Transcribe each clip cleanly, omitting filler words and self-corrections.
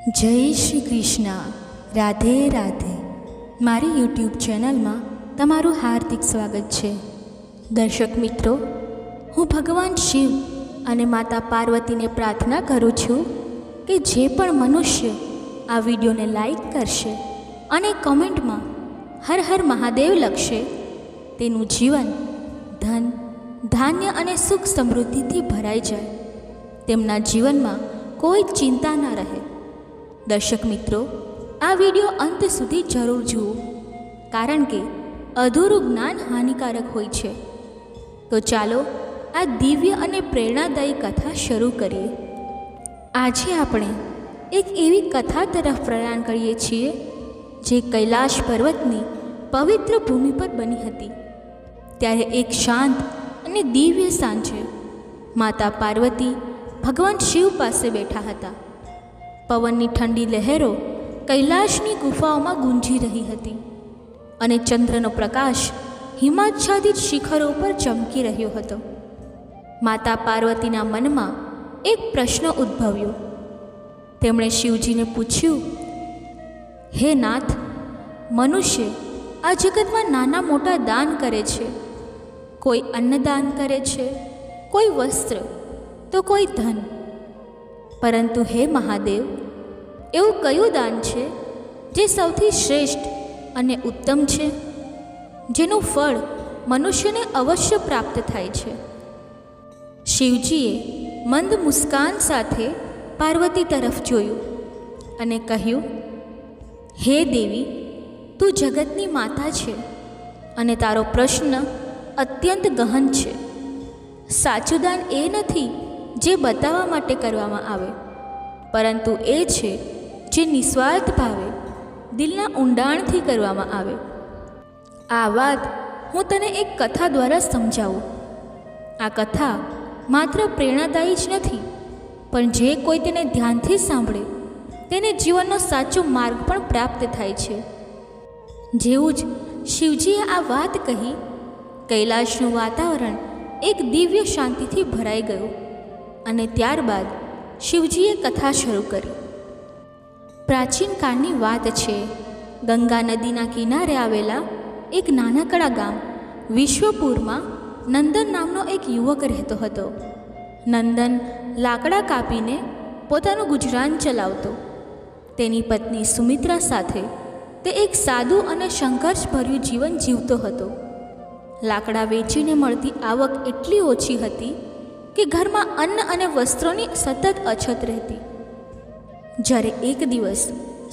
જય શ્રી કૃષ્ણ. રાધે રાધે. મારી યુટ્યુબ ચેનલમાં તમારું હાર્દિક સ્વાગત છે. દર્શક મિત્રો, હું ભગવાન શિવ અને માતા પાર્વતીને પ્રાર્થના કરું છું કે જે પણ મનુષ્ય આ વિડીયોને લાઈક કરશે અને કોમેન્ટમાં હર હર મહાદેવ લખશે, તેનું જીવન ધન, ધાન્ય અને સુખ સમૃદ્ધિથી ભરાઈ જાય. તેમના જીવનમાં કોઈ ચિંતા ના રહે. દર્શક મિત્રો, આ વિડીયો અંત સુધી જરૂર જુઓ, કારણ કે અધૂરું જ્ઞાન હાનિકારક હોય છે. તો ચાલો આ દિવ્ય અને પ્રેરણાદાયી કથા શરૂ કરીએ. આજે આપણે એક એવી કથા તરફ પ્રયાણ કરીએ છીએ જે કૈલાશ પર્વતની પવિત્ર ભૂમિ પર બની હતી. ત્યારે એક શાંત અને દિવ્ય સાંજે માતા પાર્વતી ભગવાન શિવ પાસે બેઠા હતા. પવનની ઠંડી લહેરો કૈલાશની ગુફાઓમાં ગુંજી રહી હતી અને ચંદ્રનો પ્રકાશ હિમાચ્છાદિત શિખરો પર ચમકી રહ્યો હતો. માતા પાર્વતીના મનમાં એક પ્રશ્ન ઉદ્ભવ્યો. તેમણે શિવજીને પૂછ્યું, હે નાથ, મનુષ્ય આ જગતમાં નાના મોટા દાન કરે છે. કોઈ અન્નદાન કરે છે, કોઈ વસ્ત્ર, તો કોઈ ધન. પરંતુ હે મહાદેવ, એવું કયું દાન છે જે સૌથી શ્રેષ્ઠ અને ઉત્તમ છે, જેનું ફળ મનુષ્યને અવશ્ય પ્રાપ્ત થાય છે? શિવજીએ મંદ મુસ્કાન સાથે પાર્વતી તરફ જોયું અને કહ્યું, હે દેવી, તું જગતની માતા છે અને તારો પ્રશ્ન અત્યંત ગહન છે. સાચું દાન એ નથી જે બતાવવા માટે કરવામાં આવે, પરંતુ એ છે જે નિસ્વાર્થ ભાવે દિલના ઊંડાણથી કરવામાં આવે. આ વાત હું તને એક કથા દ્વારા સમજાવું. આ કથા માત્ર પ્રેરણાદાયી જ નથી, પણ જે કોઈ તેને ધ્યાનથી સાંભળે તેને જીવનનો સાચો માર્ગ પણ પ્રાપ્ત થાય છે. જેવું જ શિવજીએ આ વાત કહી, કૈલાશનું વાતાવરણ એક દિવ્ય શાંતિથી ભરાઈ ગયું અને ત્યારબાદ શિવજીએ કથા શરૂ કરી. પ્રાચીન કાળની વાત છે. ગંગા નદીના કિનારે આવેલા એક નાનકડા ગામ વિશ્વપુરમાં નંદન નામનો એક યુવક રહેતો હતો. નંદન લાકડા કાપીને પોતાનું ગુજરાન ચલાવતો. તેની પત્ની સુમિત્રા સાથે તે એક સાદું અને સંઘર્ષભર્યું જીવન જીવતો હતો. લાકડા વેચીને મળતી આવક એટલી ઓછી હતી કે ઘરમાં અન્ન અને વસ્ત્રોની સતત અછત રહેતી. જ્યારે એક દિવસ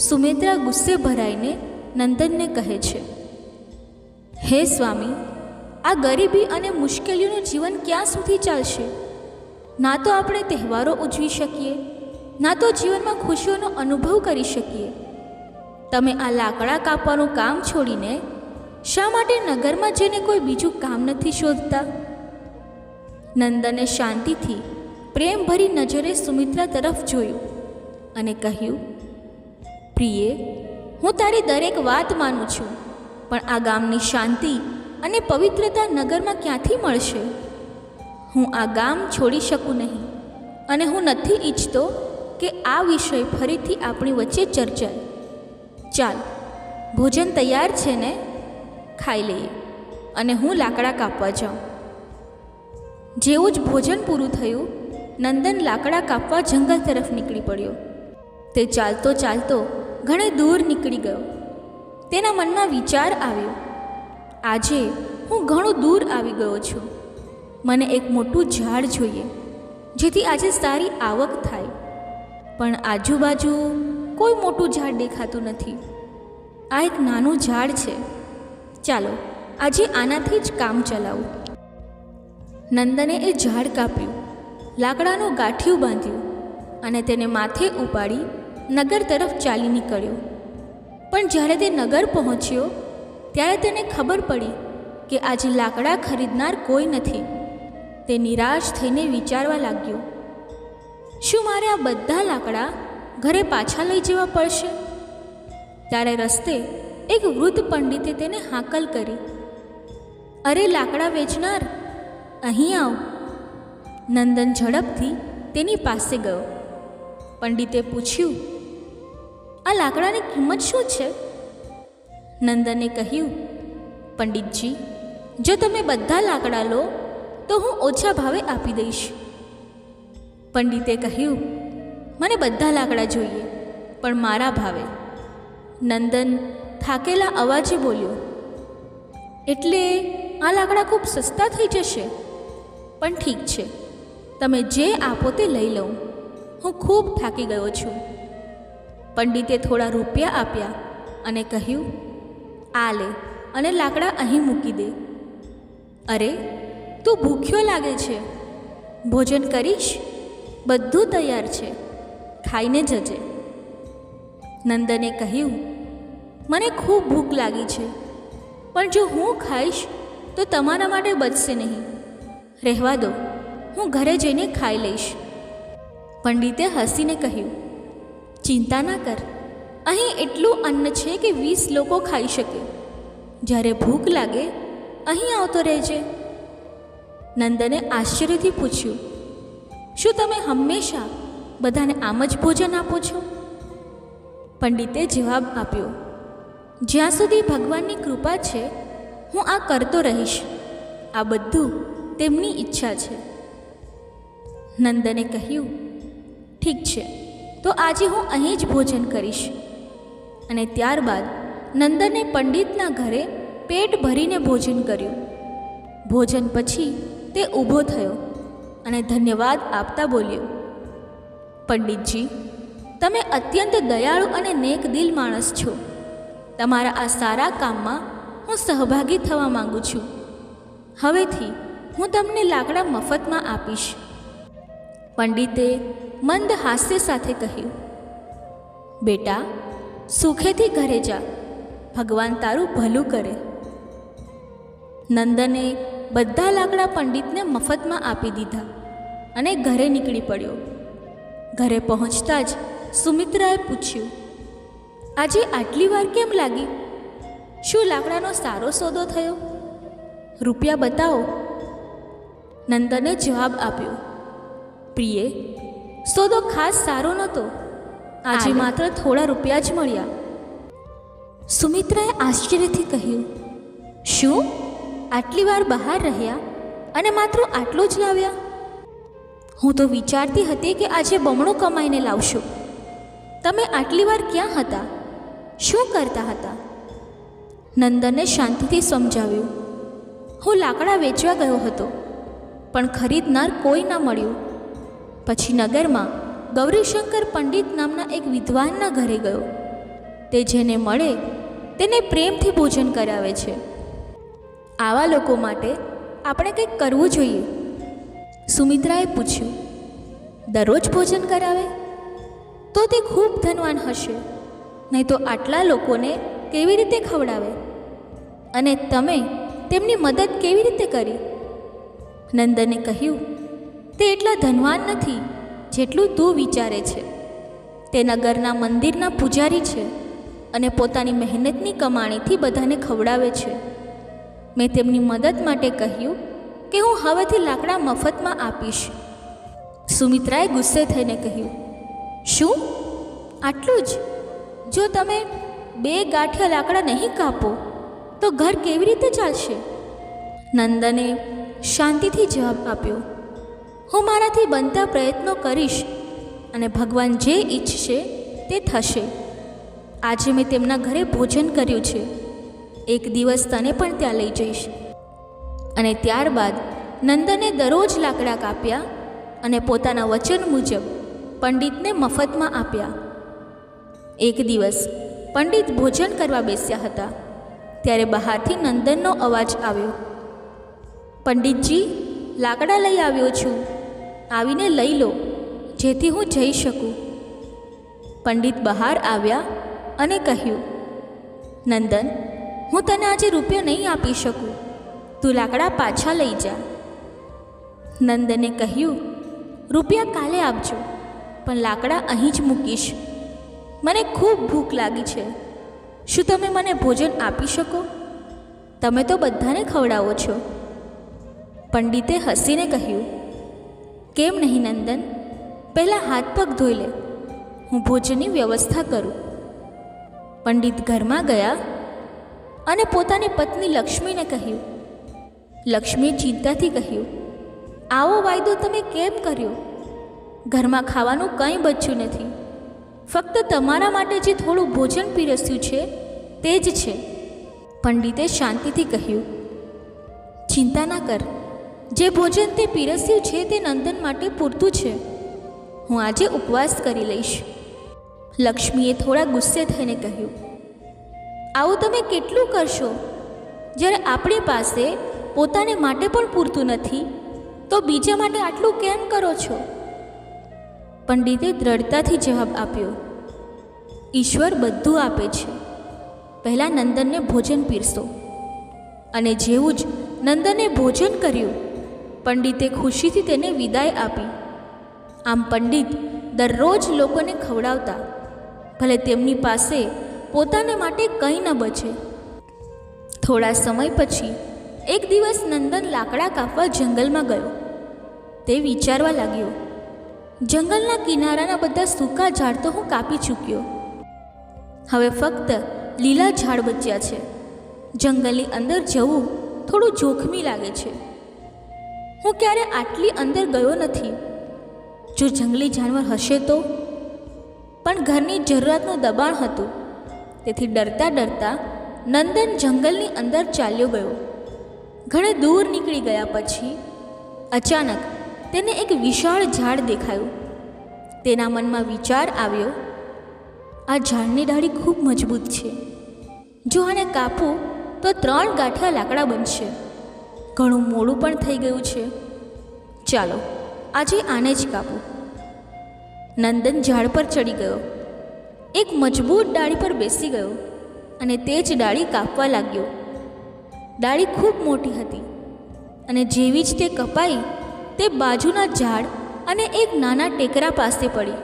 સુમિત્રા ગુસ્સે ભરાઈને નંદનને કહે છે, હે સ્વામી, આ ગરીબી અને મુશ્કેલીઓનું જીવન ક્યાં સુધી ચાલશે? ના તો આપણે તહેવારો ઉજવી શકીએ, ના તો જીવનમાં ખુશીઓનો અનુભવ કરી શકીએ. તમે આ લાકડા કાપવાનું કામ છોડીને શા માટે નગરમાં જઈને કોઈ બીજું કામ નથી શોધતા? નંદને શાંતિથી પ્રેમભરી નજરે સુમિત્રા તરફ જોયું અને કહ્યું, પ્રિયે, હું તારી દરેક વાત માનું છું, પણ આ ગામની શાંતિ અને પવિત્રતા નગરમાં ક્યાંથી મળશે? હું આ ગામ છોડી શકું નહીં અને હું નથી ઈચ્છતો કે આ વિષય ફરીથી આપણી વચ્ચે ચર્ચાય. ચાલ, ભોજન તૈયાર છે ને? ખાઈ લઈએ અને હું લાકડા કાપવા જાઉં. જેવું જ ભોજન પૂરું થયું, નંદન લાકડા કાપવા જંગલ તરફ નીકળી પડ્યો. તે ચાલતો ચાલતો ઘણે દૂર નીકળી ગયો. તેના મનમાં વિચાર આવ્યો, આજે હું ઘણું દૂર આવી ગયો છું. મને એક મોટું ઝાડ જોઈએ, જેથી આજે સારી આવક થાય. પણ આજુબાજુ કોઈ મોટું ઝાડ દેખાતું નથી. આ એક નાનું ઝાડ છે. ચાલો, આજે આનાથી જ કામ ચલાવું. નંદને એ ઝાડ કાપ્યું, લાકડાનું ગાંઠિયું બાંધ્યું અને તેને માથે ઉપાડી નગર તરફ ચાલી નીકળ્યો. પણ જ્યારે તે નગર પહોંચ્યો ત્યારે તેને ખબર પડી કે આજે લાકડા ખરીદનાર કોઈ નથી. તે નિરાશ થઈને વિચારવા લાગ્યો, શું મારે આ બધા લાકડા ઘરે પાછા લઈ જવા પડશે? ત્યારે રસ્તે એક વૃદ્ધ પંડિતે તેને હાકલ કરી, અરે લાકડા વેચનાર, અહીં આવ. નંદન ઝડપથી તેની પાસે ગયો. પંડિતે પૂછ્યું, આ લાકડાની કિંમત શું છે? નંદને કહ્યું, પંડિતજી, જો તમે બધા લાકડા લો તો હું ઓછા ભાવે આપી દઈશ. પંડિતે કહ્યું, મને બધા લાકડા જોઈએ, પણ મારા ભાવે. નંદન થાકેલા અવાજે બોલ્યો, એટલે આ લાકડા ખૂબ સસ્તા થઈ જશે. પણ ઠીક છે, તમે જે આપો તે લઈ લઉં. હું ખૂબ થાકી ગયો છું. પંડિતે થોડા રૂપિયા આપ્યા અને કહ્યું, આ લે અને લાકડા અહીં મૂકી દે. અરે, તું ભૂખ્યો લાગે છે. ભોજન કરીશ? બધું તૈયાર છે, ખાઈને જજે. નંદને કહ્યું, મને ખૂબ ભૂખ લાગી છે, પણ જો હું ખાઈશ તો તમારા માટે બચશે નહીં. રહેવા દો, હું ઘરે જઈને ખાઈ લઈશ. પંડિતે હસીને કહ્યું, ચિંતા ના કર, અહીં એટલું અન્ન છે કે 20 લોકો ખાઈ શકે. જ્યારે ભૂખ લાગે અહીં આવતો રહેજે. નંદને આશ્ચર્યથી પૂછ્યું, શું તમે હંમેશા બધાને આમ જ ભોજન આપો છો? પંડિતે જવાબ આપ્યો, જ્યાં સુધી ભગવાનની કૃપા છે હું આ કરતો રહીશ. આ બધું તેમની ઈચ્છા છે. નંદને કહ્યું, ઠીક છે, તો આજે હું અહીં જ ભોજન કરીશ. અને ત્યારબાદ નંદને પંડિતના ઘરે પેટ ભરીને ભોજન કર્યું. ભોજન પછી તે ઊભો થયો અને ધન્યવાદ આપતા બોલ્યો, પંડિતજી, તમે અત્યંત દયાળુ અને નેકદિલ માણસ છો. તમારા આ સારા કામમાં હું સહભાગી થવા માંગુ છું. હવેથી હું તમને લાકડા મફતમાં આપીશ. પંડિતે મંદ હાસ્ય સાથે કહ્યું, બેટા, સુખેથી ઘરે જા. ભગવાન તારું ભલું કરે. નંદને બધા લાકડા પંડિતને મફતમાં આપી દીધા અને ઘરે નીકળી પડ્યો. ઘરે પહોંચતા જ સુમિત્રાએ પૂછ્યું, આજે આટલી વાર કેમ લાગી? શું લાકડાનો સારો સોદો થયો? રૂપિયા બતાવો. નંદને જવાબ આપ્યો, પ્રિયે, સોદો ખાસ સારો નહોતો. આજે માત્ર થોડા રૂપિયા જ મળ્યા. સુમિત્રાએ આશ્ચર્યથી કહ્યું, શું? આટલી વાર બહાર રહ્યા અને માત્ર આટલું જ લાવ્યા? હું તો વિચારતી હતી કે આજે બમણું કમાઈને લાવશો. તમે આટલી વાર ક્યાં હતા? શું કરતા હતા? નંદને શાંતિથી સમજાવ્યું, હું લાકડા વેચવા ગયો હતો, પણ ખરીદનાર કોઈ ના મળ્યું. પછી નગરમાં ગૌરીશંકર પંડિત નામના એક વિદ્વાનના ઘરે ગયો. તે જેને મળે તેને પ્રેમથી ભોજન કરાવે છે. આવા લોકો માટે આપણે કંઈક કરવું જોઈએ. સુમિત્રાએ પૂછ્યું, દરરોજ ભોજન કરાવે? તો તે ખૂબ ધનવાન હશે, નહીં તો આટલા લોકોને કેવી રીતે ખવડાવે? અને તમે તેમની મદદ કેવી રીતે કરી? નંદને કહ્યું, તે એટલા ધનવાન નથી જેટલું તું વિચારે છે. તે નગરના મંદિરના પૂજારી છે અને પોતાની મહેનતની કમાણીથી બધાને ખવડાવે છે. મેં તેમની મદદ માટે કહ્યું કે હું હવેથી લાકડા મફતમાં આપીશ. સુમિત્રાએ ગુસ્સે થઈને કહ્યું, શું? આટલું જ? જો તમે 2 ગાંઠિયા લાકડા નહીં કાપો તો ઘર કેવી રીતે ચાલશે? નંદને શાંતિથી જવાબ આપ્યો, હું મારાથી બનતા પ્રયત્નો કરીશ અને ભગવાન જે ઈચ્છશે તે થશે. આજે મેં તેમના ઘરે ભોજન કર્યું છે. એક દિવસ તને પણ ત્યાં લઈ જઈશ. અને ત્યારબાદ નંદને દરરોજ લાકડા કાપ્યા અને પોતાના વચન મુજબ પંડિતને મફતમાં આપ્યા. એક દિવસ પંડિત ભોજન કરવા બેસ્યા હતા ત્યારે બહારથી નંદનનો અવાજ આવ્યો, પંડિતજી, લાકડા લઈ આવ્યો છું, આવીને લઈ લો જેથી હું જઈ શકું. પંડિત બહાર આવ્યા અને કહ્યું, નંદન, હું તને આજે રૂપિયા નહીં આપી શકું. તું લાકડા પાછા લઈ જા. નંદને કહ્યું, રૂપિયા કાલે આપજો, પણ લાકડા અહીં જ મૂકીશ. મને ખૂબ ભૂખ લાગી છે. શું તમે મને ભોજન આપી શકો? તમે તો બધાને ખવડાવો છો. પંડિતે હસીને કહ્યું, કેમ નહીં નંદન, પહેલાં હાથ પગ ધોઈ લે, હું ભોજનની વ્યવસ્થા કરું. પંડિત ઘરમાં ગયા અને પોતાની પત્ની લક્ષ્મીને કહ્યું. લક્ષ્મીએ ચિંતાથી કહ્યું, આવો વાયદો તમે કેમ કર્યો? ઘરમાં ખાવાનું કંઈ બચ્યું નથી. ફક્ત તમારા માટે જે થોડું ભોજન પીરસ્યું છે તે જ છે. પંડિતે શાંતિથી કહ્યું, ચિંતા ના કર. જે ભોજન તે પીરસ્યું છે તે નંદન માટે પૂરતું છે. હું આજે ઉપવાસ કરી લઈશ. લક્ષ્મીએ થોડા ગુસ્સે થઈને કહ્યું, આવું તમે કેટલું કરશો? જ્યારે આપણી પાસે પોતાને માટે પણ પૂરતું નથી તો બીજા માટે આટલું કેમ કરો છો? પંડિતે દ્રઢતાથી જવાબ આપ્યો, ઈશ્વર બધું આપે છે. પહેલાં નંદનને ભોજન પીરસો. અને જેવું જ નંદને ભોજન કર્યું, પંડિતે ખુશીથી તેને વિદાય આપી. આમ પંડિત દરરોજ લોકોને ખવડાવતા, ભલે તેમની પાસે પોતાને માટે કંઈ ન બચે. થોડા સમય પછી એક દિવસ નંદન લાકડા કાપવા જંગલમાં ગયો. તે વિચારવા લાગ્યો, જંગલના કિનારાના બધા સૂકા ઝાડ તો હું કાપી ચૂક્યો. હવે ફક્ત લીલા ઝાડ બચ્યા છે. જંગલની અંદર જવું થોડું જોખમી લાગે છે. હું ક્યારે આટલી અંદર ગયો નથી. જો જંગલી જાનવર હશે તો? પણ ઘરની જરૂરિયાતનું દબાણ હતું, તેથી ડરતા ડરતા નંદન જંગલની અંદર ચાલ્યો ગયો. ઘણે દૂર નીકળી ગયા પછી અચાનક તેને એક વિશાળ ઝાડ દેખાયું. તેના મનમાં વિચાર આવ્યો, આ ઝાડની ડાળી ખૂબ મજબૂત છે. જો આને કાપું તો 3 ગાંઠિયા લાકડા બનશે. ઘણું મોડું પણ થઈ ગયું છે. ચાલો આજે આને જ કાપું. નંદન ઝાડ પર ચડી ગયો. એક મજબૂત ડાળી પર બેસી ગયો અને તે જ ડાળી કાપવા લાગ્યો. ડાળી ખૂબ મોટી હતી અને જેવી જ તે કપાઈ તે બાજુના ઝાડ અને એક નાના ટેકરા પાસે પડી.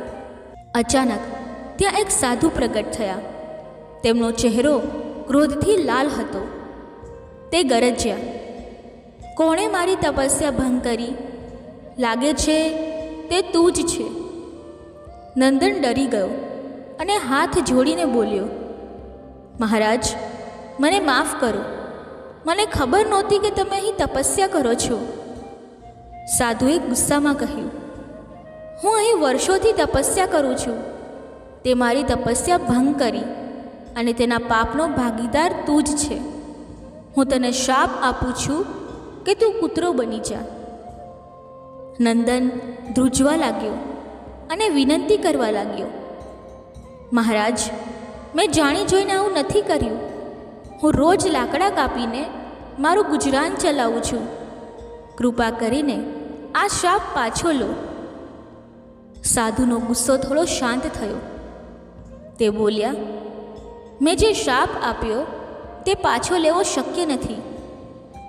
અચાનક ત્યાં એક સાધુ પ્રગટ થયા. તેમનો ચહેરો ક્રોધથી લાલ હતો. તે ગરજ્યા, કોણે મારી તપસ્યા ભંગ કરી? લાગે છે તે તું જ છે. નંદન ડરી ગયો અને હાથ જોડીને બોલ્યો, મહારાજ, મને માફ કરો. મને ખબર નહોતી કે તમે અહીં તપસ્યા કરો છો. સાધુએ ગુસ્સામાં કહ્યું, હું અહીં વર્ષોથી તપસ્યા કરું છું. તે મારી તપસ્યા ભંગ કરી અને તેના પાપનો ભાગીદાર તું જ છે. હું તને શાપ આપું છું કે તું કૂતરો બની જા. નંદન ધ્રુજવા લાગ્યો અને વિનંતી કરવા લાગ્યો, મહારાજ, મેં જાણી જોઈને આવું નથી કર્યું. હું રોજ લાકડા કાપીને મારું ગુજરાન ચલાવું છું. કૃપા કરીને આ શાપ પાછો લો. સાધુનો ગુસ્સો થોડો શાંત થયો. તે બોલ્યા, મેં જે શાપ આપ્યો તે પાછો લેવો શક્ય નથી,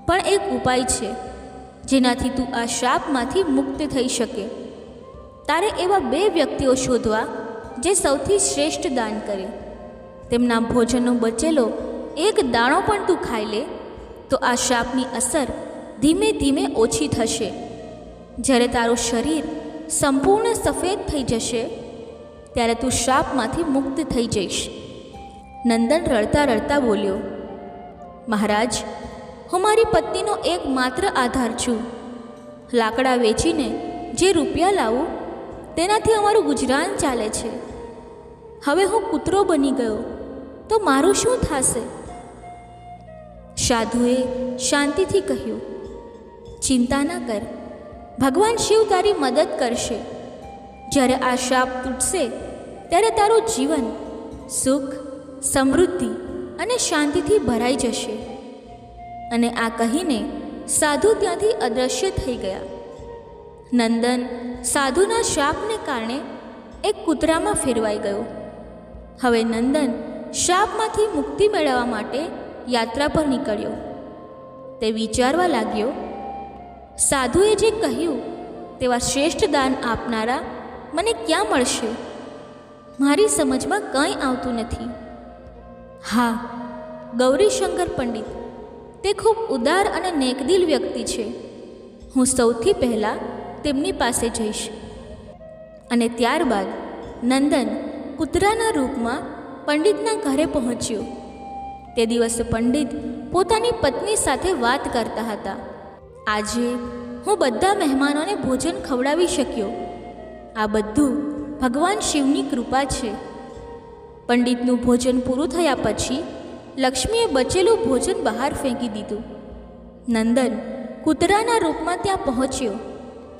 પણ એક ઉપાય છે જેનાથી તું આ શાપમાંથી મુક્ત થઈ શકે. તારે એવા 2 વ્યક્તિઓ શોધવા જે સૌથી શ્રેષ્ઠ દાન કરે. તેમના ભોજનનો બચેલો એક દાણો પણ તું ખાઈ લે તો આ શાપની અસર ધીમે ધીમે ઓછી થશે. જ્યારે તારું શરીર સંપૂર્ણ સફેદ થઈ જશે ત્યારે તું શાપમાંથી મુક્ત થઈ જઈશ. નંદન રડતા રડતા બોલ્યો, મહારાજ, હું મારી પત્નીનો એકમાત્ર આધાર છું. લાકડા વેચીને જે રૂપિયા લાવું તેનાથી અમારું ગુજરાન ચાલે છે. હવે હું કૂતરો બની ગયો તો મારું શું થશે? સાધુએ શાંતિથી કહ્યું, ચિંતા ના કર. ભગવાન શિવ તારી મદદ કરશે. જ્યારે આ શાપ તૂટશે ત્યારે તારું જીવન સુખ, સમૃદ્ધિ અને શાંતિથી ભરાઈ જશે. અને આ કહીને સાધુ ત્યાંથી અદૃશ્ય થઈ ગયા. નંદન સાધુના શાપને કારણે એક કૂતરામાં ફેરવાઈ ગયો. હવે નંદન શાપમાંથી મુક્તિ મેળવવા માટે યાત્રા પર નીકળ્યો. તે વિચારવા લાગ્યો, સાધુએ જે કહ્યું તેવા શ્રેષ્ઠ દાન આપનારા મને ક્યાં મળશે? મારી સમજમાં કંઈ આવતું નથી. હા, ગૌરીશંકર પંડિત, તે ખૂબ ઉદાર અને નેકદિલ વ્યક્તિ છે. હું સૌથી પહેલાં તેમની પાસે જઈશ. અને ત્યારબાદ નંદન કૂતરાના રૂપમાં પંડિતના ઘરે પહોંચ્યો. તે દિવસે પંડિત પોતાની પત્ની સાથે વાત કરતા હતા. આજે હું બધા મહેમાનોને ભોજન ખવડાવી શક્યો. આ બધું ભગવાન શિવની કૃપા છે. પંડિતનું ભોજન પૂરું થયા પછી લક્ષ્મીએ બચેલું ભોજન બહાર ફેંકી દીધું. નંદન કૂતરાના રૂપમાં ત્યાં પહોંચ્યો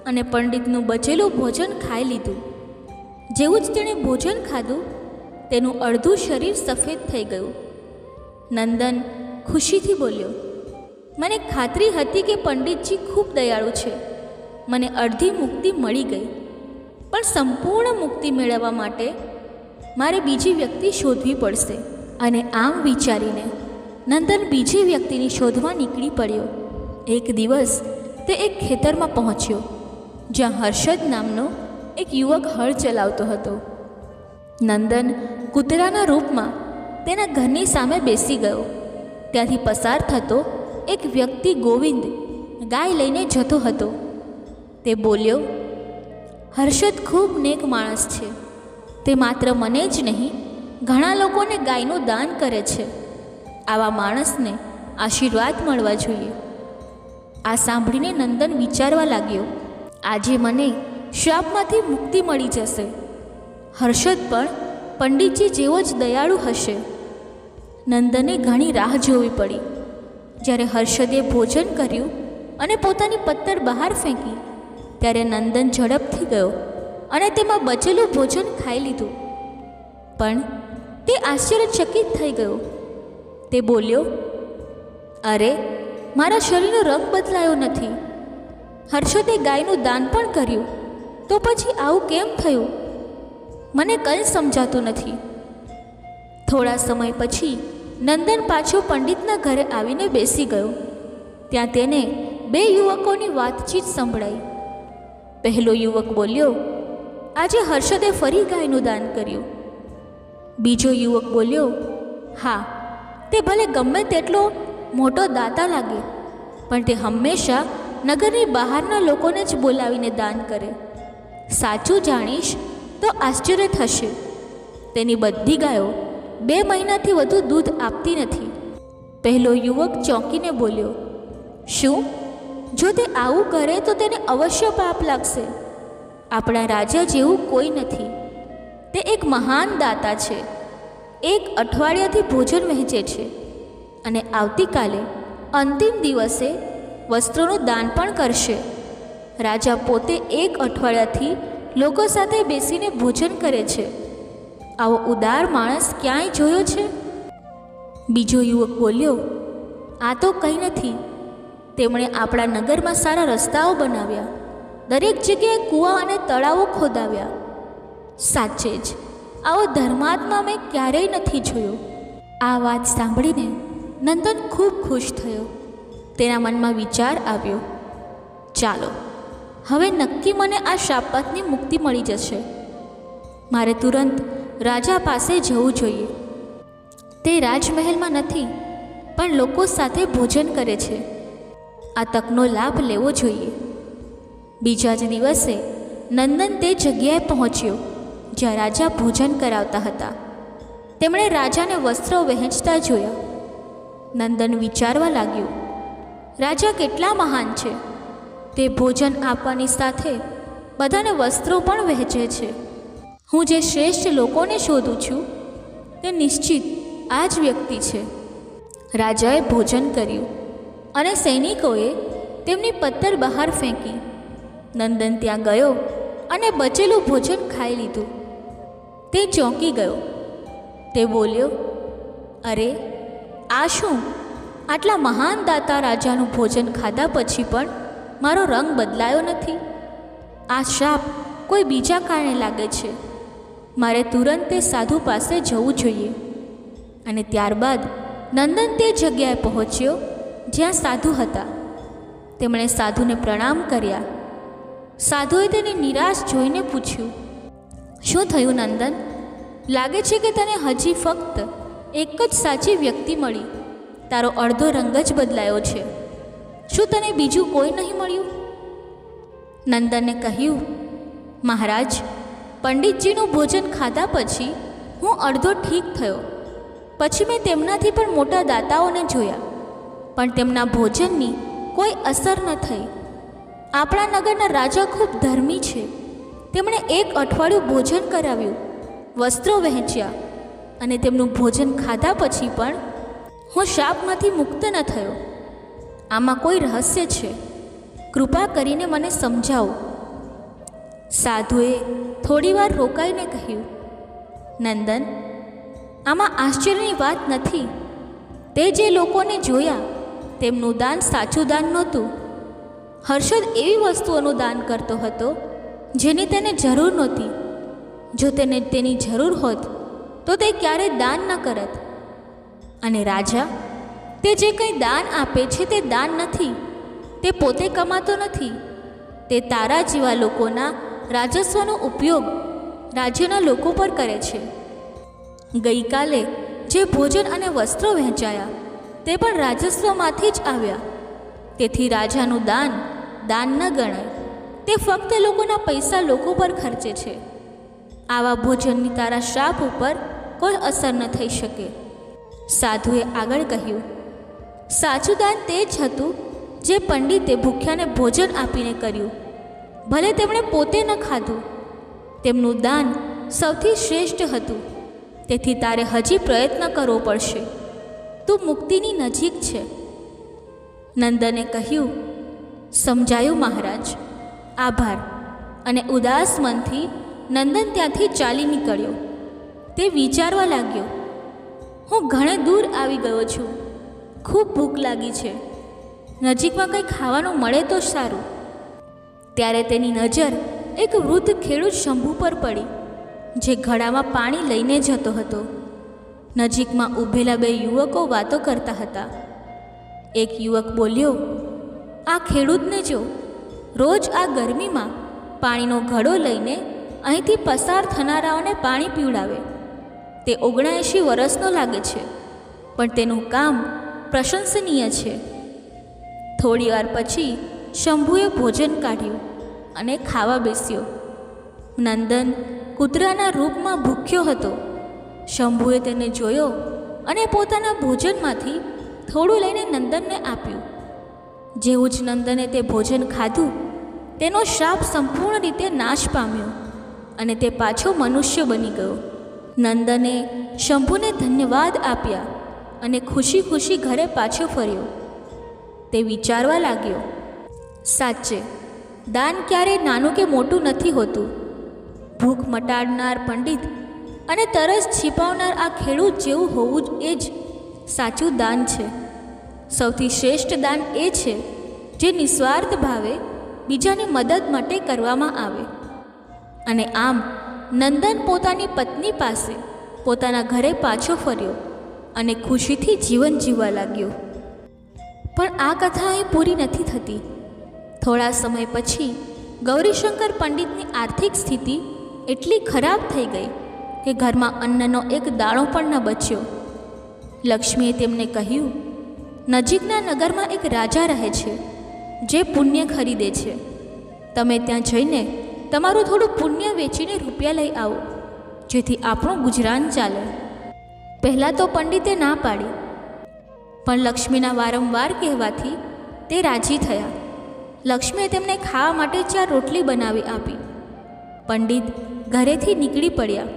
અને પંડિતનું બચેલું ભોજન ખાઈ લીધું. જેવું જ તેણે ભોજન ખાધું, તેનું અડધું શરીર સફેદ થઈ ગયું. નંદન ખુશીથી બોલ્યો, મને ખાતરી હતી કે પંડિતજી ખૂબ દયાળુ છે. મને અડધી મુક્તિ મળી ગઈ, પણ સંપૂર્ણ મુક્તિ મેળવવા માટે મારે બીજી વ્યક્તિ શોધવી પડશે. અને આમ વિચારીને નંદન બીજી વ્યક્તિની શોધવા નીકળી પડ્યો. એક દિવસ તે એક ખેતરમાં પહોંચ્યો, જ્યાં હર્ષદ નામનો એક યુવક હળ ચલાવતો હતો. નંદન કૂતરાના રૂપમાં તેના ઘરની સામે બેસી ગયો. ત્યાંથી પસાર થતો એક વ્યક્તિ ગોવિંદ ગાય લઈને જતો હતો. તે બોલ્યો, હર્ષદ ખૂબ નેક માણસ છે. તે માત્ર મને જ નહીં, ઘણા લોકોને ગાયનું દાન કરે છે. આવા માણસને આશીર્વાદ મળવા જોઈએ. આ સાંભળીને નંદન વિચારવા લાગ્યો, આજે મને શ્રાપમાંથી મુક્તિ મળી જશે. હર્ષદ પણ પંડિતજી જેવો જ દયાળુ હશે. નંદને ઘણી રાહ જોવી પડી. જ્યારે હર્ષદે ભોજન કર્યું અને પોતાની પત્તર બહાર ફેંકી, ત્યારે નંદન ઝડપથી ગયો અને તેમાં બચેલું ભોજન ખાઈ લીધું. પણ તે આશ્ચર્યચકિત થઈ ગયો. તે બોલ્યો, અરે, મારા શરીરનો રંગ બદલાયો નથી. હર્ષદે ગાયનું દાન પણ કર્યું, તો પછી આવું કેમ થયું? મને કંઈ સમજાતું નથી. થોડા સમય પછી નંદન પાછો પંડિતના ઘરે આવીને બેસી ગયો. ત્યાં તેને બે યુવકોની વાતચીત સંભળાઈ. પહેલો યુવક બોલ્યો, આજે હર્ષદે ફરી ગાયનું દાન કર્યું. બીજો યુવક બોલ્યો, હા, તે ભલે ગમે તેટલો મોટો દાતા લાગે, પણ તે હંમેશા નગરની બહારના લોકોને જ બોલાવીને દાન કરે. સાચું જાણીશ તો આશ્ચર્ય થશે. તેની બધી ગાયો 2 મહિનાથી વધુ દૂધ આપતી નથી. પહેલો યુવક ચોંકીને બોલ્યો, શું? જો તે આવું કરે તો તેને અવશ્ય પાપ લાગશે. આપણા રાજા જેવું કોઈ નથી. તે એક મહાન દાતા છે. 1 અઠવાડિયાથી ભોજન વહેંચે છે અને આવતીકાલે અંતિમ દિવસે વસ્ત્રોનું દાન પણ કરશે. રાજા પોતે 1 અઠવાડિયાથી લોકો સાથે બેસીને ભોજન કરે છે. આવો ઉદાર માણસ ક્યાંય જોયો છે? બીજો યુવક બોલ્યો, આ તો કંઈ નથી. તેમણે આપણા નગરમાં સારા રસ્તાઓ બનાવ્યા, દરેક જગ્યાએ કૂવા અને તળાવો ખોદાવ્યા. સાચે જ આવો ધર્માત્મા મેં ક્યારેય નથી જોયો. આ વાત સાંભળીને નંદન ખૂબ ખુશ થયો. તેના મનમાં વિચાર આવ્યો, ચાલો, હવે નક્કી મને આ શાપમાંથી મુક્તિ મળી જશે. મારે તુરંત રાજા પાસે જવું જોઈએ. તે રાજમહેલમાં નથી, પણ લોકો સાથે ભોજન કરે છે. આ તકનો લાભ લેવો જોઈએ. બીજા જ દિવસે નંદન તે જગ્યાએ પહોંચ્યો જ્યાં રાજા ભોજન કરાવતા હતા. તેમણે રાજાને વસ્ત્રો વહેંચતા જોયા. નંદન વિચારવા લાગ્યું, રાજા કેટલા મહાન છે. તે ભોજન આપવાની સાથે બધાને વસ્ત્રો પણ વહેંચે છે. હું જે શ્રેષ્ઠ લોકોને શોધું છું તે નિશ્ચિત આ જ વ્યક્તિ છે. રાજાએ ભોજન કર્યું અને સૈનિકોએ તેમની પત્તર બહાર ફેંકી. નંદન ત્યાં ગયો અને બચેલું ભોજન ખાઈ લીધું. તે ચોંકી ગયો. તે બોલ્યો, અરે, આ શું? આટલા મહાન દાતા રાજાનું ભોજન ખાધા પછી પણ મારો રંગ બદલાયો નથી. આ શાપ કોઈ બીજા કારણે લાગે છે. મારે તુરંત તે સાધુ પાસે જવું જોઈએ. અને ત્યારબાદ નંદન તે જગ્યાએ પહોંચ્યો જ્યાં સાધુ હતા. તેમણે સાધુને પ્રણામ કર્યા. સાધુએ તેને નિરાશ જોઈને પૂછ્યું, શું થયું નંદન? લાગે છે કે તને હજી ફક્ત એક જ સાચી વ્યક્તિ મળી. તારો અડધો રંગ જ બદલાયો છે. શું તને બીજું કોઈ નહીં મળ્યું? નંદને કહ્યું, મહારાજ, પંડિતજીનું ભોજન ખાધા પછી હું અડધો ઠીક થયો. પછી મેં તેમનાથી પણ મોટા દાતાઓને જોયા, પણ તેમના ભોજનની કોઈ અસર ન થઈ. આપણા નગરના રાજા ખૂબ ધર્મી છે. તેમણે 1 અઠવાડિયું ભોજન કરાવ્યું, વસ્ત્રો વહેંચ્યા, અને તેમનું ભોજન ખાધા પછી પણ હું શાપમાંથી મુક્ત ન થયો. આમાં કોઈ રહસ્ય છે? કૃપા કરીને મને સમજાવો. સાધુએ થોડીવાર રોકાઈને કહ્યું, નંદન, આમાં આશ્ચર્યની વાત નથી. તે જે લોકોને જોયા તેમનું દાન સાચું દાન નહોતું. હર્ષદ એવી વસ્તુઓનું દાન કરતો હતો જેની તેને જરૂર નહોતી. જો તેને તેની જરૂર હોત તો તે ક્યારેય દાન ન કરત. અને રાજા, તે જે કંઈ દાન આપે છે તે દાન નથી. તે પોતે કમાતો નથી. તે તારા જેવા લોકોના રાજસ્વનો ઉપયોગ રાજ્યના લોકો પર કરે છે. ગઈકાલે જે ભોજન અને વસ્ત્રો વહેંચાયા તે પણ રાજસ્વમાંથી જ આવ્યા. તેથી રાજાનું દાન દાન ન ગણાય. તે ફક્ત લોકોના પૈસા લોકો પર ખર્ચે છે. આવા ભોજનની તારા શાપ ઉપર કોઈ અસર ન થઈ શકે. સાધુએ આગળ કહ્યું, સાચું દાન તે જ હતું જે પંડિતે ભૂખ્યાને ભોજન આપીને કર્યું, ભલે તેમણે પોતે ન ખાધું. તેમનું દાન સૌથી શ્રેષ્ઠ હતું. તેથી તારે હજી પ્રયત્ન કરવો પડશે. તું મુક્તિની નજીક છે. નંદને કહ્યું, સમજાયું મહારાજ, આભાર. અને ઉદાસ મનથી નંદન ત્યાંથી ચાલી નીકળ્યો. તે વિચારવા લાગ્યો, હું ઘણે દૂર આવી ગયો છું. ખૂબ ભૂખ લાગી છે. નજીકમાં કંઈ ખાવાનું મળે તો સારું. ત્યારે તેની નજર એક વૃદ્ધ ખેડૂત શંભુ પર પડી, જે ઘડામાં પાણી લઈને જતો હતો. નજીકમાં ઊભેલા 2 યુવકો વાતો કરતા હતા. એક યુવક બોલ્યો, આ ખેડૂતને જો, રોજ આ ગરમીમાં પાણીનો ઘડો લઈને અહીંથી પસાર થનારાઓને પાણી પીવડાવે. તે 79 વર્ષનો લાગે છે, પણ તેનું કામ પ્રશંસનીય છે. થોડી વાર પછી શંભુએ ભોજન કાઢ્યું અને ખાવા બેસ્યો. નંદન કૂતરાના રૂપમાં ભૂખ્યો હતો. શંભુએ તેને જોયો અને પોતાના ભોજનમાંથી થોડું લઈને નંદનને આપ્યું. જેવું જ નંદને તે ભોજન ખાધું, તેનો શાપ સંપૂર્ણ રીતે નાશ પામ્યો અને તે પાછો મનુષ્ય બની ગયો. નંદને શંભુને ધન્યવાદ આપ્યા અને ખુશી ખુશી ઘરે પાછો ફર્યો. તે વિચારવા લાગ્યો, સાચે દાન ક્યારેય નાનું કે મોટું નથી હોતું. ભૂખ મટાડનાર પંડિત અને તરસ छिपावનાર આ ખેડૂત જેવું હોવું એ જ સાચું દાન છે. સૌથી શ્રેષ્ઠ દાન એ છે જે નિસ્વાર્થ ભાવે બીજાની મદદ માટે કરવામાં આવે. અને આમ નંદન પોતાની પત્ની પાસે પોતાના ઘરે પાછો ફર્યો અને ખુશીથી જીવન જીવવા લાગ્યો. પણ આ કથા અહીં પૂરી નથી થતી. થોડા સમય પછી ગૌરીશંકર પંડિતની આર્થિક સ્થિતિ એટલી ખરાબ થઈ ગઈ કે ઘરમાં અન્નનો એક દાણો પણ ન બચ્યો. લક્ષ્મીએ તેમને કહ્યું, નજીકના નગરમાં એક રાજા રહે છે જે પુણ્ય ખરીદે છે. તમે ત્યાં જઈને તમારું થોડું પુણ્ય વેચીને રૂપિયા લઈ આવો, જેથી આપણું ગુજરાન ચાલે. પહેલાં તો પંડિતે ના પાડી, પણ લક્ષ્મીના વારંવાર કહેવાથી તે રાજી થયા. લક્ષ્મીએ તેમને ખાવા માટે 4 રોટલી બનાવી આપી. પંડિત ઘરેથી નીકળી પડ્યા.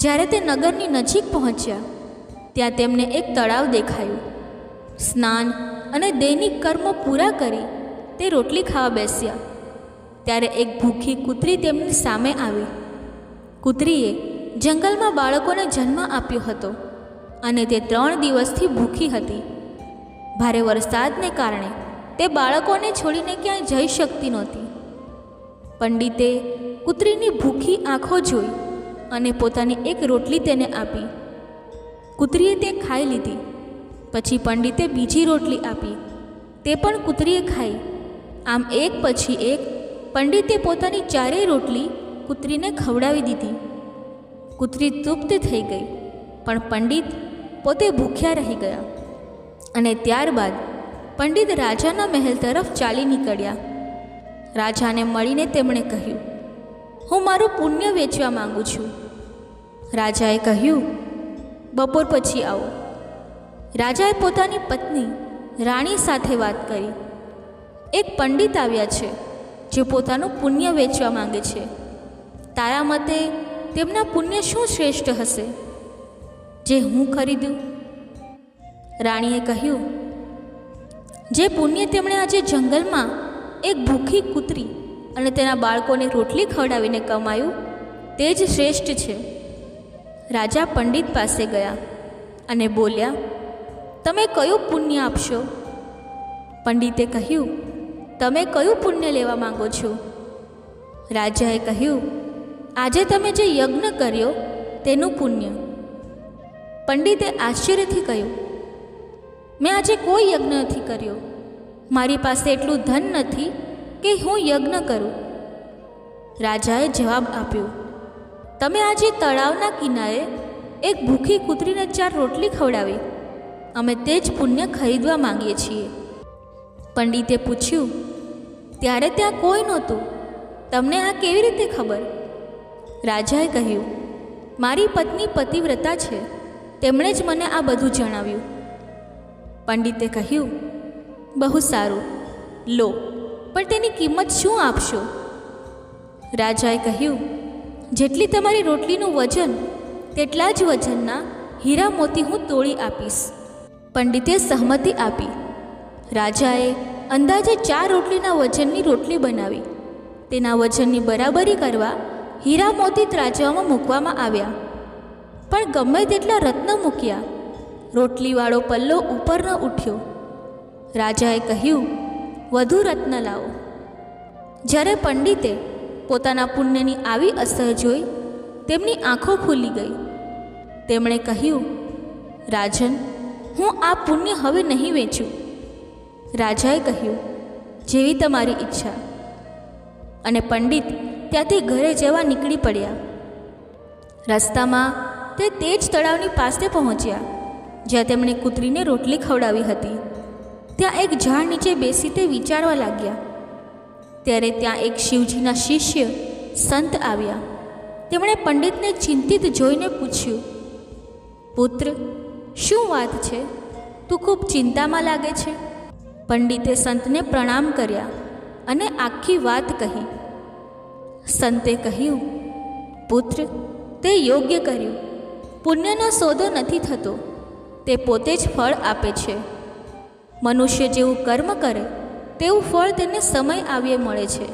જ્યારે તે નગરની નજીક પહોંચ્યા ત્યાં તેમને એક તળાવ દેખાયું. સ્નાન અને દૈનિક કર્મો પૂરા કરી તે રોટલી ખાવા બેસ્યા. ત્યારે એક ભૂખી કૂતરી તેમની સામે આવી. કૂતરીએ જંગલમાં બાળકોને જન્મ આપ્યો હતો અને તે 3 દિવસથી ભૂખી હતી. ભારે વરસાદને કારણે તે બાળકોને છોડીને ક્યાંય જઈ શકતી નહોતી. પંડિતે કૂતરીની ભૂખી આંખો જોઈ અને પોતાની એક રોટલી તેને આપી. કૂતરીએ તે ખાઈ લીધી. પછી પંડિતે બીજી રોટલી આપી. તે પણ કૂતરીએ ખાઈ. આમ એક પછી એક પંડિતે પોતાની 4 રોટલી કૂતરીને ખવડાવી દીધી. કૂતરી તૃપ્ત થઈ ગઈ, પણ પંડિત પોતે ભૂખ્યા રહી ગયા. અને ત્યારબાદ પંડિત રાજાના મહેલ તરફ ચાલી નીકળ્યા. રાજાને મળીને તેમણે કહ્યું, હું મારું પુણ્ય વેચવા માગું છું. રાજાએ કહ્યું, બપોર પછી આવો. રાજાએ પોતાની પત્ની રાણી સાથે વાત કરી. એક પંડિત આવ્યા છે જે પોતાનું પુણ્ય વેચવા માંગે છે. તારા મતે તેમના પુણ્ય શું શ્રેષ્ઠ હશે જે હું ખરીદું? રાણીએ કહ્યું, જે પુણ્ય તેમણે આજે જંગલમાં એક ભૂખી કૂતરી અને તેના બાળકોને રોટલી ખવડાવીને કમાયું તે જ શ્રેષ્ઠ છે. રાજા પંડિત પાસે ગયા અને બોલ્યા, તમે કયું પુણ્ય આપશો? પંડિતે કહ્યું, તમે કયું પુણ્ય લેવા માંગો છો? રાજાએ કહ્યું, આજે તમે જે યજ્ઞ કર્યો તેનું પુણ્ય. પંડિતે આશ્ચર્યથી કહ્યું, મેં આજે કોઈ યજ્ઞ નથી કર્યો. મારી પાસે એટલું ધન નથી કે હું યજ્ઞ કરું. રાજાએ જવાબ આપ્યો, તમે આજે તળાવના કિનારે એક ભૂખી કૂતરીને 4 રોટલી ખવડાવી. અમે તે જ પુણ્ય ખરીદવા માંગીએ છીએ. પંડિતે પૂછ્યું, ત્યારે ત્યાં કોઈ નહોતું, તમને આ કેવી રીતે ખબર? રાજાએ કહ્યું, મારી પત્ની પતિવ્રતા છે, તેમણે જ મને આ બધું જણાવ્યું. પંડિતે કહ્યું, બહુ સારું, લો, પણ તેની કિંમત શું આપશો? રાજાએ કહ્યું, જેટલી તમારી રોટલીનું વજન તેટલા જ વજનના હીરા મોતી હું તોડી આપીશ. પંડિતે સહમતિ આપી. રાજાએ અંદાજે 4 રોટલીના વજનની રોટલી બનાવી. તેના વજનની બરાબરી કરવા હીરા મોતી ત્રાજવામાં મૂકવામાં આવ્યા. પણ ગમે તેટલા રત્ન મૂક્યા, રોટલીવાળો પલ્લો ઉપર ન ઉઠ્યો. રાજાએ કહ્યું, વધુ રત્ન લાવો. જ્યારે પંડિતે પોતાના પુણ્યની આવી અસર જોઈ તેમની આંખો ખુલી ગઈ. તેમણે કહ્યું, રાજન, હું આ પુણ્ય હવે નહીં વેચું. રાજાએ કહ્યું, જેવી તમારી ઈચ્છા. અને પંડિત ત્યાંથી ઘરે જવા નીકળી પડ્યા. રસ્તામાં તે જ તળાવની પાસે પહોંચ્યા જ્યાં તેમણે કૂતરીને રોટલી ખવડાવી હતી. ત્યાં એક ઝાડ નીચે બેસી તે વિચારવા લાગ્યા. ત્યારે ત્યાં એક શિવજીના શિષ્ય સંત આવ્યા. તેમણે પંડિતને ચિંતિત જોઈને પૂછ્યું, પુત્ર, શું વાત છે? તું ખૂબ ચિંતામાં લાગે છે? પંડિતે સંતને પ્રણામ કર્યા અને આખી વાત કહી. સંતે કહ્યું, પુત્ર, તે યોગ્ય કર્યું. પુણ્યનો સોદો નથી થતો, તે પોતે જ ફળ આપે છે. મનુષ્ય જેવું કર્મ કરે તેવું ફળ તેને સમય આવ્યે મળે છે.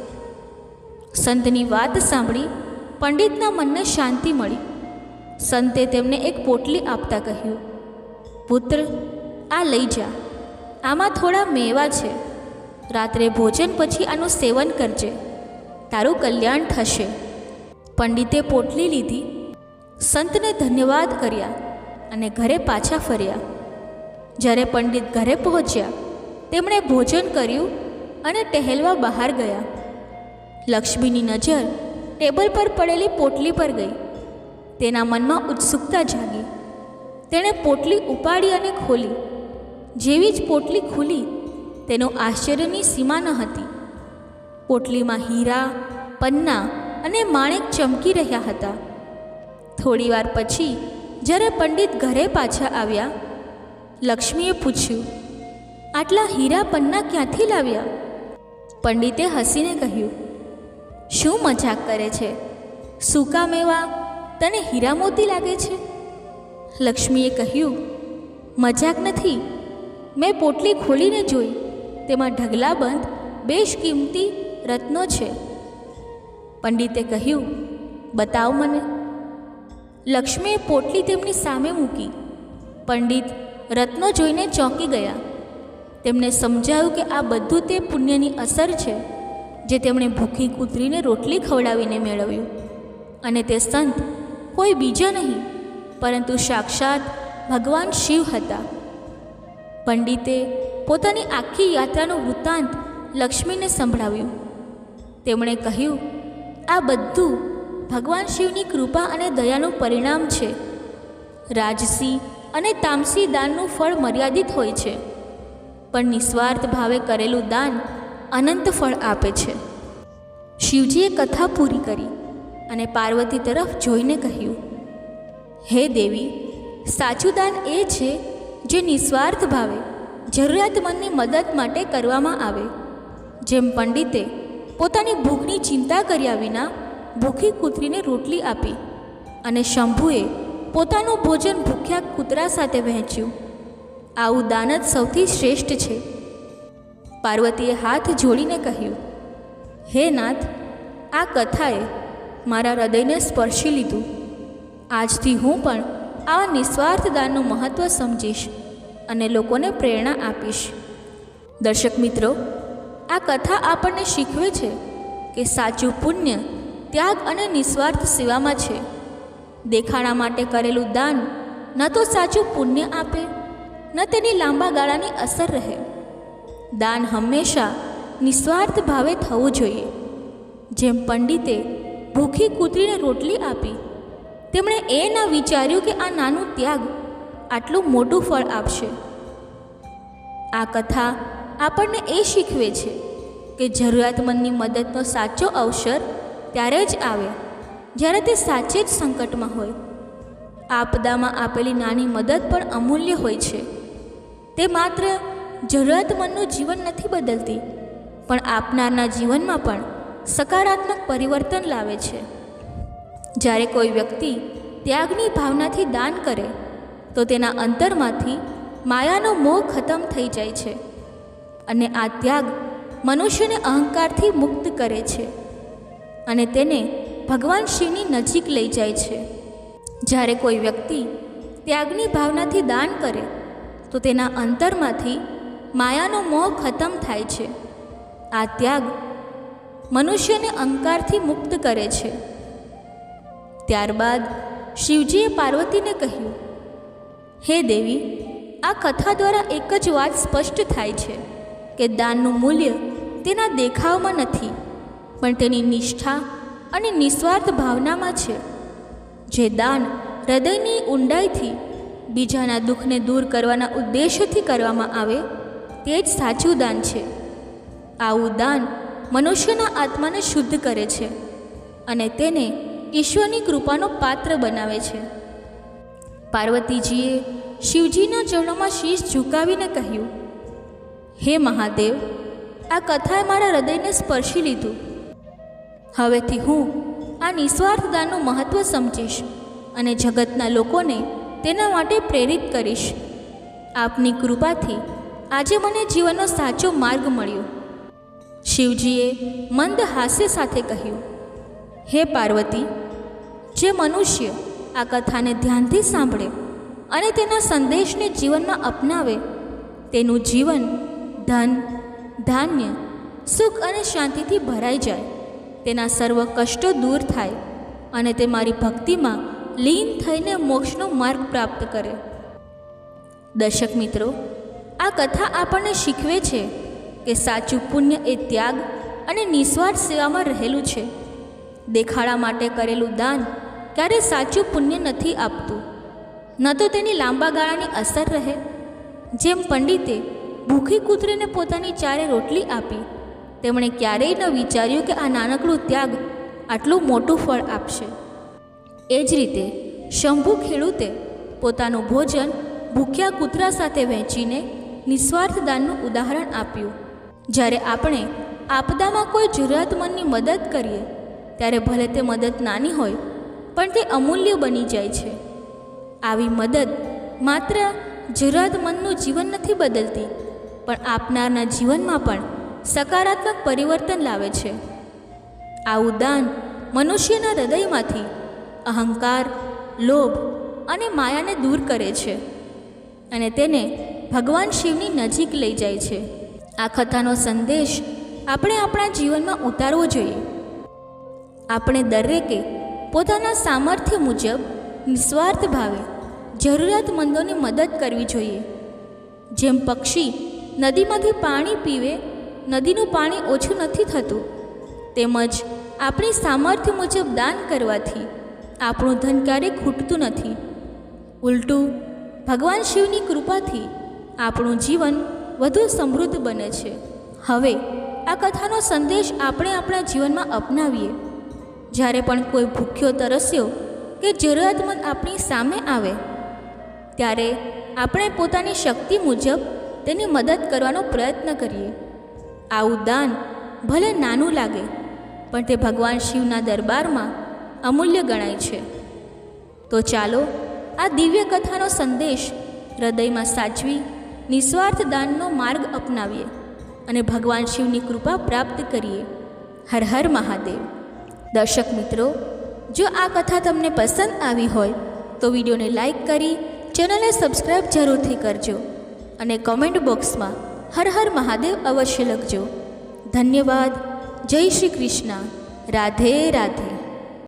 સંતની વાત સાંભળી પંડિતના મનને શાંતિ મળી. સંતે તેમને એક પોટલી આપતા કહ્યું, પુત્ર, આ લઈ જા. આમાં થોડા મેવા છે. રાત્રે ભોજન પછી આનું સેવન કરજે, તારું કલ્યાણ થશે. પંડિતે પોટલી લીધી, સંતને ધન્યવાદ કર્યા અને ઘરે પાછા ફર્યા. જ્યારે પંડિત ઘરે પહોંચ્યા તેમણે ભોજન કર્યું અને ટહેલવા બહાર ગયા. લક્ષ્મીની નજર ટેબલ પર પડેલી પોટલી પર ગઈ. તેના મનમાં ઉત્સુકતા જાગી. તેણે પોટલી ઉપાડી અને ખોલી. જેવી જ પોટલી ખુલી તેનો આશ્ચર્યની સીમા ન હતી. પોટલીમાં હીરા, પન્ના અને માણેક ચમકી રહ્યા હતા. થોડીવાર પછી જ્યારે પંડિત ઘરે પાછા આવ્યા, લક્ષ્મીએ પૂછ્યું, આટલા હીરા પન્ના ક્યાંથી લાવ્યા? પંડિતે હસીને કહ્યું, શું મજાક કરે છે? સૂકા મેવા તને હીરા મોતી લાગે છે? લક્ષ્મીએ કહ્યું, મજાક નથી. મેં પોટલી ખોલીને જોઈ, તેમાં ઢગલાબંધ બેશકિંમતી રત્નો છે. પંડિતે કહ્યું, બતાવ મને. લક્ષ્મીએ પોટલી તેમની સામે મૂકી. પંડિત રત્નો જોઈને ચોંકી ગયા. તેમને સમજાયું કે આ બધું તે પુણ્યની અસર છે જે તેમણે ભૂખી કૂતરીને રોટલી ખવડાવીને મેળવ્યું. અને તે સંત કોઈ બીજા નહીં પરંતુ સાક્ષાત ભગવાન શિવ હતા. પંડિતે પોતાની આખી યાત્રાનું વૃત્તાંત લક્ષ્મીને સંભળાવ્યું. તેમણે કહ્યું, આ બધું ભગવાન શિવની કૃપા અને દયાનું પરિણામ છે. રાજસી અને તામસી દાનનું ફળ મર્યાદિત હોય છે, પણ નિસ્વાર્થ ભાવે કરેલું દાન અનંત ફળ આપે છે. શિવજીએ કથા પૂરી કરી અને પાર્વતી તરફ જોઈને કહ્યું, હે દેવી, સાચું દાન એ છે જે નિસ્વાર્થ ભાવે જરૂરિયાતમંદની મદદ માટે કરવામાં આવે. જેમ પંડિતે પોતાની ભૂખની ચિંતા કર્યા વિના ભૂખી કૂતરીને રોટલી આપી અને શંભુએ પોતાનું ભોજન ભૂખ્યા કૂતરા સાથે વહેંચ્યું, આવું દાન જ સૌથી શ્રેષ્ઠ છે. પાર્વતીએ હાથ જોડીને કહ્યું, હે નાથ, આ કથાએ મારા હૃદયને સ્પર્શી લીધું. આજથી હું પણ આવા નિસ્વાર્થ દાનનું મહત્ત્વ સમજીશ અને લોકોને પ્રેરણા આપીશ. દર્શક મિત્રો, આ કથા આપણને શીખવે છે કે સાચું પુણ્ય ત્યાગ અને નિસ્વાર્થ સેવામાં છે. દેખાડા માટે કરેલું દાન ન તો સાચું પુણ્ય આપે, ન તેની લાંબા ગાળાની અસર રહે. દાન હંમેશા નિસ્વાર્થ ભાવે થવું જોઈએ. જેમ પંડિતે ભૂખી કૂતરીને રોટલી આપી, તેમણે એ ન વિચાર્યું કે આ નાનું ત્યાગ આટલું મોટું ફળ આપશે. આ કથા આપણને એ શીખવે છે કે જરૂરિયાતમંદની મદદનો સાચો અવસર ત્યારે જ આવે જ્યારે તે સાચે જ સંકટમાં હોય. આપદામાં આપેલી નાની મદદ પણ અમૂલ્ય હોય છે. તે માત્ર જરૂરિયાતમંદનું જીવન નથી બદલતી, પણ આપનારના જીવનમાં પણ સકારાત્મક પરિવર્તન લાવે છે. જ્યારે કોઈ વ્યક્તિ ત્યાગની ભાવનાથી દાન કરે તો તેના અંતરમાંથી માયાનો મોહ ખતમ થઈ જાય છે અને આ ત્યાગ મનુષ્યને અહંકારથી મુક્ત કરે છે અને તેને ભગવાન શિવની નજીક લઈ જાય છે. જ્યારે કોઈ વ્યક્તિ ત્યાગની ભાવનાથી દાન કરે તો તેના અંતરમાંથી માયાનો મોહ ખતમ થાય છે. આ ત્યાગ મનુષ્યને અહંકારથી મુક્ત કરે છે. ત્યારબાદ શિવજીએ પાર્વતીને કહ્યું, હે દેવી, આ કથા દ્વારા એક જ વાત સ્પષ્ટ થાય છે કે દાનનું મૂલ્ય તેના દેખાવમાં નથી, પણ તેની નિષ્ઠા અને નિસ્વાર્થ ભાવનામાં છે. જે દાન હૃદયની ઊંડાઈથી બીજાના દુઃખને દૂર કરવાના ઉદ્દેશ્યથી કરવામાં આવે તે જ સાચું દાન છે. આવું દાન મનુષ્યના આત્માને શુદ્ધ કરે છે અને તેને ઈશ્વરની કૃપાનો પાત્ર બનાવે છે. પાર્વતીજીએ શિવજીના ચરણોમાં શીશ ઝુકાવીને કહ્યું, હે મહાદેવ, આ કથાએ મારા હૃદયને સ્પર્શી લીધું. હવેથી હું આ નિસ્વાર્થ દાનનું મહત્ત્વ સમજીશ અને જગતના લોકોને તેના માટે પ્રેરિત કરીશ. આપની કૃપાથી આજે મને જીવનનો સાચો માર્ગ મળ્યો. શિવજીએ મંદ હાસ્ય સાથે કહ્યું, હે પાર્વતી, જે મનુષ્ય આ કથાને ધ્યાનથી સાંભળે અને તેના સંદેશને જીવનમાં અપનાવે તેનું જીવન ધન, ધાન્ય, સુખ અને શાંતિથી ભરાઈ જાય. તેના સર્વ કષ્ટો દૂર થાય અને તે મારી ભક્તિમાં લીન થઈને મોક્ષનો માર્ગ પ્રાપ્ત કરે. દર્શક મિત્રો, આ કથા આપણને શીખવે છે કે સાચું પુણ્ય એ ત્યાગ અને નિસ્વાર્થ સેવામાં રહેલું છે. દેખાડા માટે કરેલું દાન ક્યારે સાચું પુણ્ય નથી આપતું, ન તો તેની લાંબા ગાળાની અસર રહે. જેમ પંડિતે ભૂખી કૂતરીને પોતાની ચારે રોટલી આપી, તેમણે ક્યારેય ન વિચાર્યું કે આ નાનકડું ત્યાગ આટલું મોટું ફળ આપશે. એ જ રીતે શંભુ ખેડૂતે પોતાનું ભોજન ભૂખ્યા કૂતરા સાથે વહેંચીને નિસ્વાર્થ દાનનું ઉદાહરણ આપ્યું. જ્યારે આપણે આપદામાં કોઈ જરૂરિયાતમંદની મદદ કરીએ ત્યારે ભલે તે મદદ નાની હોય પણ તે અમૂલ્ય બની જાય છે. આવી મદદ માત્ર જરૂરિયાતમંદનું જીવન નથી બદલતી, પણ આપનારના જીવનમાં પણ સકારાત્મક પરિવર્તન લાવે છે. આવું દાન મનુષ્યના હૃદયમાંથી અહંકાર, લોભ અને માયાને દૂર કરે છે અને તેને ભગવાન શિવની નજીક લઈ જાય છે. આ કથાનો સંદેશ આપણે આપણા જીવનમાં ઉતારવો જોઈએ. આપણે દરેકે પોતાના સામર્થ્ય મુજબ નિસ્વાર્થ ભાવે જરૂરિયાતમંદોની મદદ કરવી જોઈએ. જેમ પક્ષી નદીમાંથી પાણી પીવે નદીનું પાણી ઓછું નથી થતું, તેમજ આપણી સામર્થ્ય મુજબ દાન કરવાથી આપણું ધન ક્યારેય ખૂટતું નથી. ઉલટું ભગવાન શિવની કૃપાથી આપણું જીવન વધુ સમૃદ્ધ બને છે. હવે આ કથાનો સંદેશ આપણે આપણા જીવનમાં અપનાવીએ. જ્યારે પણ કોઈ ભૂખ્યો તરસ્યો કે જરૂરિયાતમંદ આપણી સામે આવે ત્યારે આપણે પોતાની શક્તિ મુજબ તેની મદદ કરવાનો પ્રયત્ન કરીએ. આવું દાન ભલે નાનું લાગે, પણ તે ભગવાન શિવના દરબારમાં અમૂલ્ય ગણાય છે. તો ચાલો આ દિવ્ય કથાનો સંદેશ હૃદયમાં સાચવી નિસ્વાર્થ દાનનો માર્ગ અપનાવીએ અને ભગવાન શિવની કૃપા પ્રાપ્ત કરીએ. હર હર મહાદેવ. દર્શક મિત્રો, જો આ કથા તમને પસંદ આવી હોય તો વિડીયોને લાઈક કરી ચેનલને સબસ્ક્રાઈબ જરૂરથી કરજો અને કોમેન્ટ બોક્સમાં હર હર મહાદેવ અવશ્ય લખજો. ધન્યવાદ. જય શ્રી કૃષ્ણ. રાધે રાધે.